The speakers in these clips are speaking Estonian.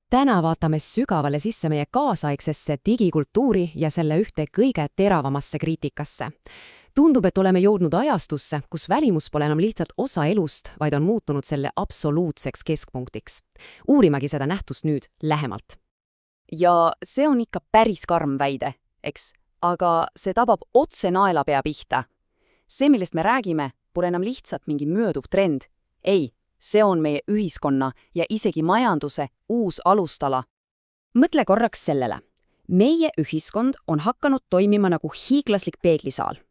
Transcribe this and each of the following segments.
Täna vaatame sügavale sisse meie kaasaegsesse digikultuuri ja selle ühte kõige teravamasse kriitikasse. Tundub, et oleme jõudnud ajastusse, kus välimus pole enam lihtsalt osa elust, vaid on muutunud selle absoluutseks keskpunktiks. Uurimegi seda nähtust nüüd lähemalt. Ja see on ikka päris karm väide, eks? Aga see tabab otse naelapea pihta. See, millest me räägime, pole enam lihtsalt mingi mööduv trend. Ei, see on meie ühiskonna ja isegi majanduse uus alustala. Mõtle korraks sellele. Meie ühiskond on hakanud toimima nagu hiiglaslik peeglisaal.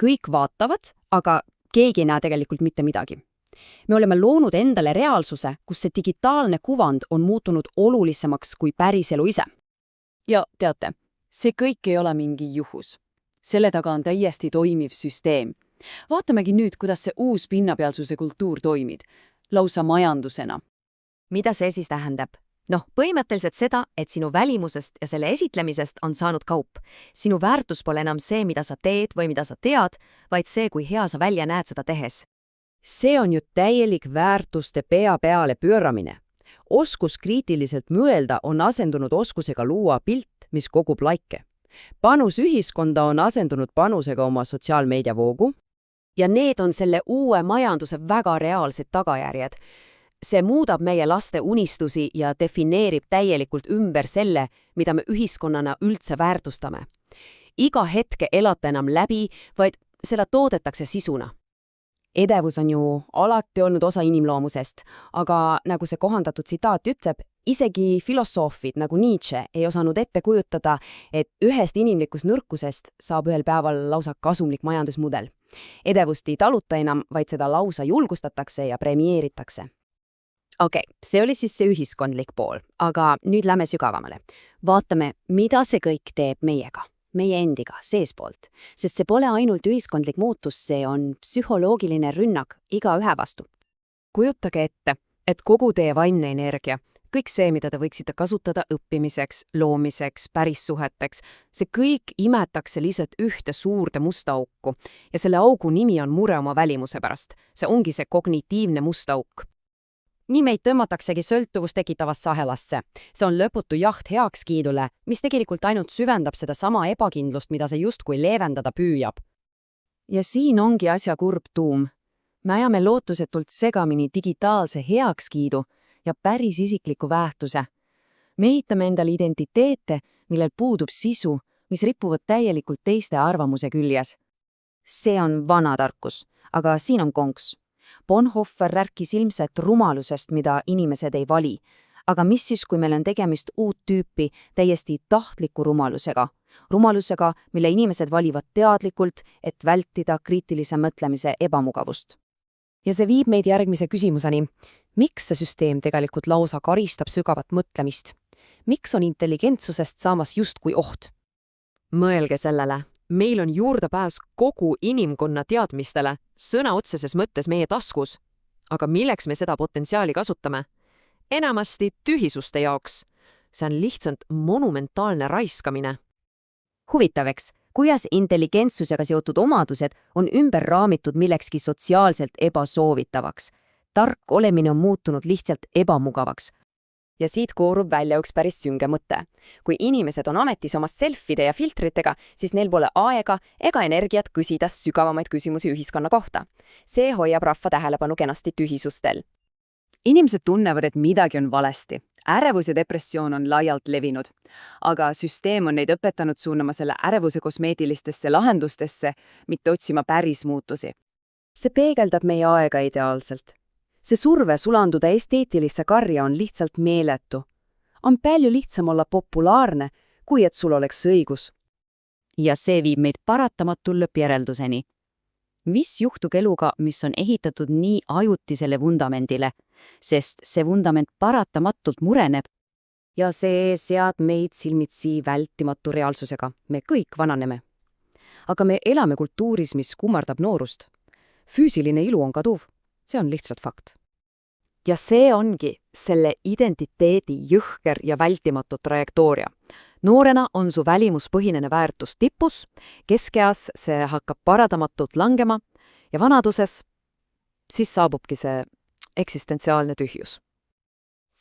Kõik vaatavad, aga keegi ei näe tegelikult mitte midagi. Me oleme loonud endale reaalsuse, kus see digitaalne kuvand on muutunud olulisemaks kui päriselu ise. Ja teate, see kõik ei ole mingi juhus. Selle taga on täiesti toimiv süsteem. Vaatamegi nüüd, kuidas see uus pinnapealsuse kultuur toimib, lausa majandusena. Mida see siis tähendab? Põhimõtteliselt seda, et sinu välimusest ja selle esitlemisest on saanud kaup. Sinu väärtus pole enam see, mida sa teed või mida sa tead, vaid see, kui hea sa välja näed seda tehes. See on ju täielik väärtuste pea peale pööramine. Oskus kriitiliselt mõelda on asendunud oskusega luua pilt, mis kogub laike. Panus ühiskonda on asendunud panusega oma sotsiaalmeediavoogu. Ja need on selle uue majanduse väga reaalsed tagajärjed. See muudab meie laste unistusi ja defineerib täielikult ümber selle, mida me ühiskonnana üldse väärtustame. Iga hetke elata enam läbi, vaid seda toodetakse sisuna. Edevus on ju alati olnud osa inimloomusest, aga nagu see kohandatud tsitaat ütleb, isegi filosoofid nagu Nietzsche ei osanud ette kujutada, et ühest inimlikust nõrkusest saab ühel päeval lausa kasumlik majandusmudel. Edevust ei taluta enam, vaid seda lausa julgustatakse ja premeeritakse. Okei, see oli siis see ühiskondlik pool, aga nüüd lähme sügavamale. Vaatame, mida see kõik teeb meiega, meie endiga, seespoolt. Sest see pole ainult ühiskondlik muutus, see on psühholoogiline rünnak igaühe vastu. Kujutage ette, et kogu teie vaimne energia, kõik see, mida te võiksite kasutada õppimiseks, loomiseks, pärissuheteks, see kõik imetakse lihtsalt ühte suurde musta auku. Ja selle augu nimi on mure oma välimuse pärast. See ongi see kognitiivne musta auk. Nii meid tõmmataksegi sõltuvust tekitavasse ahelasse. See on lõputu jaht heakskiidule, mis tegelikult ainult süvendab seda sama ebakindlust, mida see justkui leevendada püüab. Ja siin ongi asja kurb tuum. Me ajame lootusetult segamini digitaalse heakskiidu ja päris isikliku väärtuse. Me ehitame endale identiteete, millel puudub sisu, mis ripuvad täielikult teiste arvamuse küljes. See on vana tarkus, aga siin on konks. Bonhoeffer rääkis ilmselt rumalusest, mida inimesed ei vali. Aga mis siis, kui meil on tegemist uut tüüpi täiesti tahtliku rumalusega? Rumalusega, mille inimesed valivad teadlikult, et vältida kriitilise mõtlemise ebamugavust. Ja see viib meid järgmise küsimuseni. Miks see süsteem tegelikult lausa karistab sügavat mõtlemist? Miks on intelligentsusest saamas justkui oht? Mõelge sellele. Meil on juurdepääs kogu inimkonna teadmistele, sõna otseses mõttes meie taskus. Aga milleks me seda potentsiaali kasutame? Enamasti tühisuste jaoks. See on lihtsalt monumentaalne raiskamine. Huvitavaks, kuidas intelligentsusega seotud omadused on ümber raamitud millekski sotsiaalselt ebasoovitavaks. Tark olemine on muutunud lihtsalt ebamugavaks. Ja siit koorub välja üks päris sünge mõte. Kui inimesed on ametis oma selfide ja filtritega, siis neil pole aega ega energiat küsida sügavamaid küsimusi ühiskonna kohta. See hoiab rahva tähelepanu kenasti tühisustel. Inimesed tunnevad, et midagi on valesti. Ärevus ja depressioon on laialt levinud. Aga süsteem on neid õpetanud suunama selle ärevuse kosmeetilistesse lahendustesse, mitte otsima päris muutusi. See peegeldab meie aega ideaalselt. See surve sulanduda esteetilisse karja on lihtsalt meeletu. On palju lihtsam olla populaarne, kui et sul oleks õigus. Ja see viib meid paratamatult lõppjärelduseni. Mis juhtub eluga, mis on ehitatud nii ajutisele vundamendile, sest see vundament paratamatult mureneb. Ja see seab meid silmitsi vältimatu reaalsusega. Me kõik vananeme. Aga me elame kultuuris, mis kummardab noorust. Füüsiline ilu on kaduv. See on lihtsalt fakt. Ja see ongi selle identiteedi jõhker ja vältimatu trajektooria. Noorena on su välimuspõhinene väärtus tipus, keskeas see hakkab paratamatult langema ja vanaduses siis saabubki see eksistentsiaalne tühjus.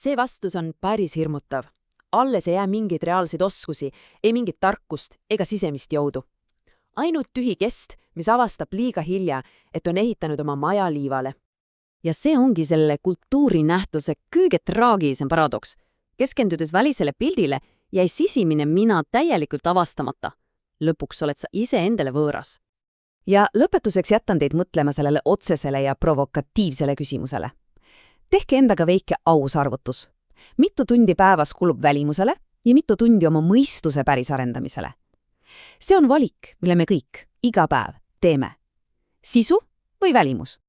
See vastus on päris hirmutav. Alles ei jää mingeid reaalseid oskusi, ei mingit tarkust ega sisemist jõudu. Ainult tühi kest, mis avastab liiga hilja, et on ehitanud oma maja liivale. Ja see ongi selle kultuurinähtuse kõige traagilisem paradoks. Keskendudes välisele pildile jäi sisimine mina täielikult avastamata. Lõpuks oled sa ise endale võõras. Ja lõpetuseks jätan teid mõtlema sellele otsesele ja provokatiivsele küsimusele. Tehke endaga väike aus arvutus. Mitu tundi päevas kulub välimusele ja mitu tundi oma mõistuse päris arendamisele? See on valik, mille me kõik, iga päev, teeme. Sisu või välimus?